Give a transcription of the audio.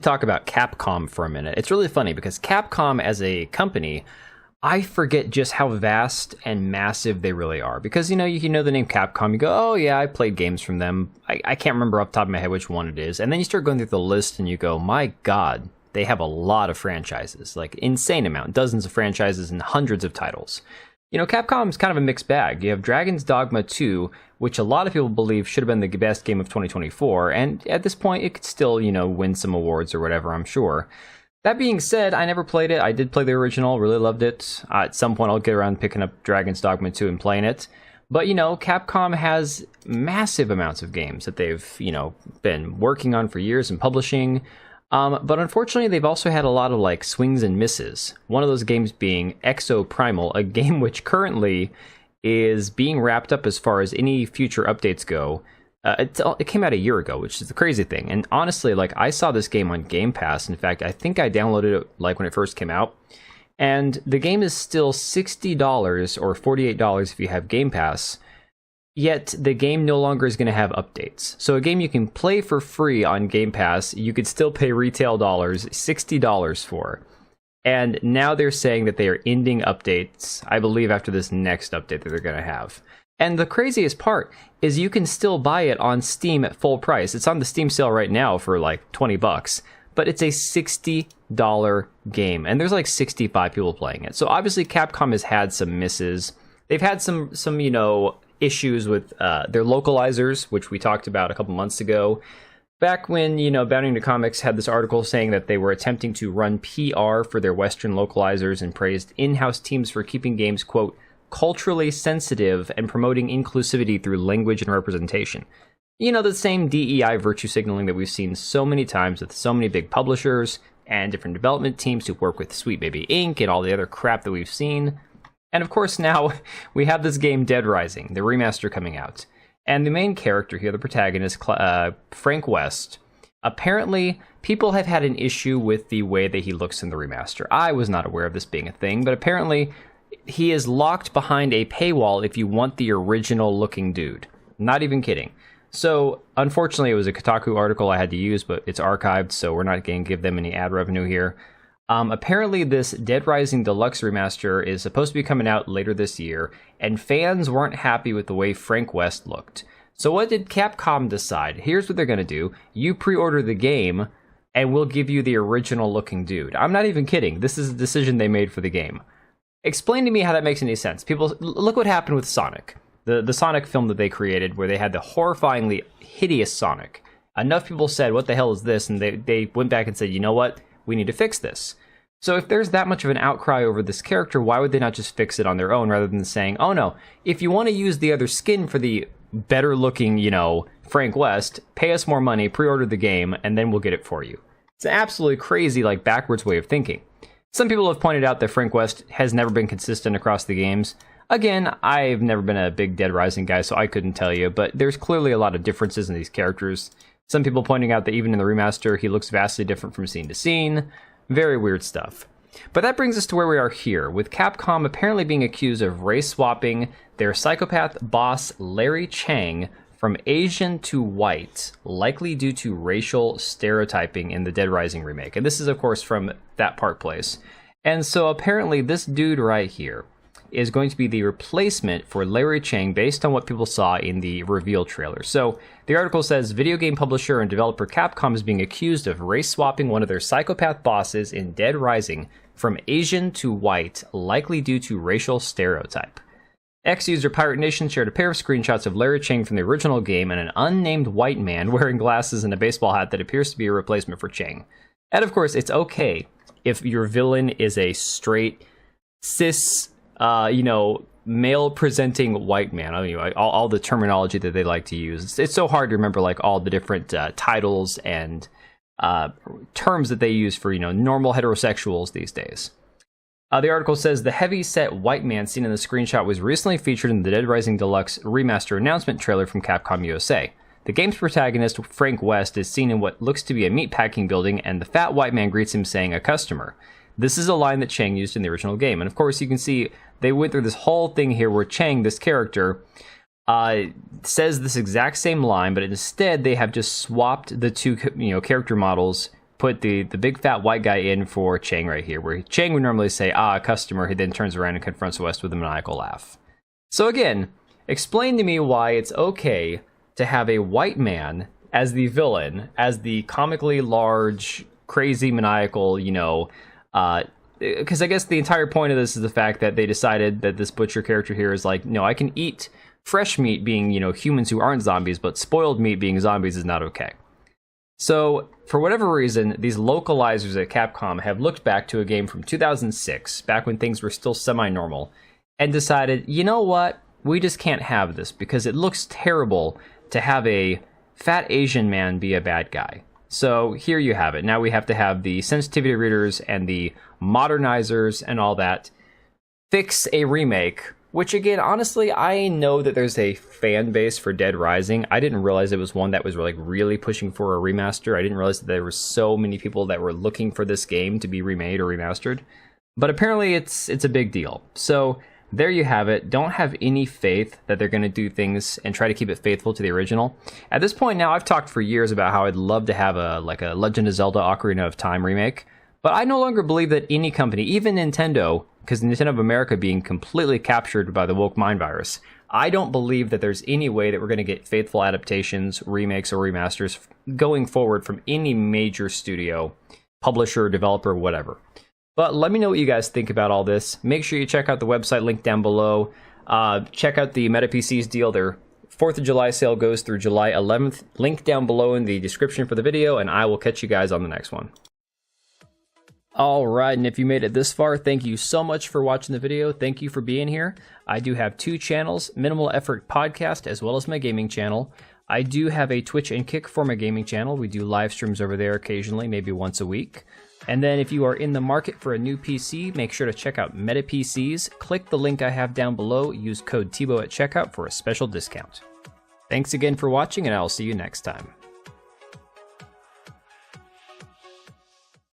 talk about Capcom for a minute. It's really funny because Capcom as a company, I forget just how vast and massive they really are. Because, you know the name Capcom, you go, oh yeah, I played games from them. I can't remember off the top of my head which one it is. And then you start going through the list and you go, my God, they have a lot of franchises. Like, insane amount. Dozens of franchises and hundreds of titles. You know, Capcom's kind of a mixed bag. You have Dragon's Dogma 2, which a lot of people believe should have been the best game of 2024, and at this point, it could still, win some awards or whatever, I'm sure. That being said, I never played it. I did play the original, really loved it. At some point, I'll get around to picking up Dragon's Dogma 2 and playing it. But, Capcom has massive amounts of games that they've, been working on for years and publishing. But unfortunately, they've also had a lot of swings and misses. One of those games being exoprimal, a game which currently is being wrapped up as far as any future updates go. It came out a year ago, which is the crazy thing. And honestly, I saw this game on Game Pass. In fact, I think I downloaded it when it first came out. And the game is still $60 or $48 if you have Game Pass. Yet, the game no longer is going to have updates. So a game you can play for free on Game Pass, you could still pay retail dollars, $60 for. And now they're saying that they are ending updates, I believe, after this next update that they're going to have. And the craziest part is you can still buy it on Steam at full price. It's on the Steam sale right now for $20. But it's a $60 game. And there's 65 people playing it. So obviously Capcom has had some misses. They've had some issues with their localizers, which we talked about a couple months ago. Back when, Bounding to Comics had this article saying that they were attempting to run PR for their Western localizers and praised in-house teams for keeping games, quote, culturally sensitive and promoting inclusivity through language and representation. The same DEI virtue signaling that we've seen so many times with so many big publishers and different development teams who work with Sweet Baby Inc. and all the other crap that we've seen. And of course, now we have this game Dead Rising, the remaster coming out. And the main character here, the protagonist, Frank West, apparently people have had an issue with the way that he looks in the remaster. I was not aware of this being a thing, but apparently he is locked behind a paywall if you want the original looking dude. Not even kidding. So, unfortunately, it was a Kotaku article I had to use, but it's archived, so we're not going to give them any ad revenue here. Apparently, this Dead Rising Deluxe Remaster is supposed to be coming out later this year, and fans weren't happy with the way Frank West looked. So what did Capcom decide? Here's what they're going to do. You pre-order the game, and we'll give you the original-looking dude. I'm not even kidding. This is a decision they made for the game. Explain to me how that makes any sense. People, look what happened with Sonic. The Sonic film that they created, where they had the horrifyingly hideous Sonic. Enough people said, what the hell is this? And they went back and said, you know what? We need to fix this. So if there's that much of an outcry over this character, why would they not just fix it on their own rather than saying, oh no, if you want to use the other skin for the better looking, Frank West, pay us more money, pre-order the game, and then we'll get it for you. It's an absolutely crazy, backwards way of thinking. Some people have pointed out that Frank West has never been consistent across the games. Again, I've never been a big Dead Rising guy, so I couldn't tell you, but there's clearly a lot of differences in these characters. Some people pointing out that even in the remaster, he looks vastly different from scene to scene. Very weird stuff. But that brings us to where we are here, with Capcom apparently being accused of race-swapping their psychopath boss Larry Chang from Asian to white, likely due to racial stereotyping in the Dead Rising remake. And this is, of course, from That Park Place. And so apparently this dude right here is going to be the replacement for Larry Chang based on what people saw in the reveal trailer. So the article says, video game publisher and developer Capcom is being accused of race-swapping one of their psychopath bosses in Dead Rising from Asian to white, likely due to racial stereotype. Ex-user Pirate Nation shared a pair of screenshots of Larry Chang from the original game and an unnamed white man wearing glasses and a baseball hat that appears to be a replacement for Chang. And of course, it's okay if your villain is a straight, cis, male-presenting white man. All the terminology that they like to use. It's so hard to remember, all the different titles and terms that they use for, normal heterosexuals these days. The article says, the heavy-set white man seen in the screenshot was recently featured in the Dead Rising Deluxe Remaster announcement trailer from Capcom USA. The game's protagonist, Frank West, is seen in what looks to be a meatpacking building, and the fat white man greets him saying, a customer. This is a line that Chang used in the original game. And of course, you can see they went through this whole thing here where Chang, this character, says this exact same line, but instead they have just swapped the two, character models put the big fat white guy in for Chang right here, where Chang would normally say, ah, customer, he then turns around and confronts West with a maniacal laugh. So again, explain to me why it's okay to have a white man as the villain, as the comically large, crazy, maniacal, you know, because I guess the entire point of this is the fact that they decided that this butcher character here is like, no, I can eat fresh meat being, you know, humans who aren't zombies, but spoiled meat being zombies is not okay. So, for whatever reason, these localizers at Capcom have looked back to a game from 2006, back when things were still semi-normal, and decided, you know what, we just can't have this, because it looks terrible to have a fat Asian man be a bad guy. So, here you have it. Now we have to have the sensitivity readers and the modernizers and all that fix a remake. Which, again, honestly, I know that there's a fan base for Dead Rising. I didn't realize it was one that was like really pushing for a remaster. I didn't realize that there were so many people that were looking for this game to be remade or remastered. But apparently it's a big deal. So there you have it. Don't have any faith that they're going to do things and try to keep it faithful to the original. At this point now, I've talked for years about how I'd love to have a Legend of Zelda Ocarina of Time remake. But I no longer believe that any company, even Nintendo, because Nintendo of America being completely captured by the woke mind virus, I don't believe that there's any way that we're going to get faithful adaptations, remakes, or remasters going forward from any major studio, publisher, developer, whatever. But let me know what you guys think about all this. Make sure you check out the website link down below. Check out the MetaPCs deal. Their 4th of July sale goes through July 11th. Link down below in the description for the video, and I will catch you guys on the next one. Alright, and if you made it this far, thank you so much for watching the video. Thank you for being here. I do have 2 channels, Minimal Effort Podcast, as well as my gaming channel. I do have a Twitch and Kick for my gaming channel. We do live streams over there occasionally, maybe once a week. And then if you are in the market for a new PC, make sure to check out MetaPCs. Click the link I have down below. Use code TBO at checkout for a special discount. Thanks again for watching, and I will see you next time.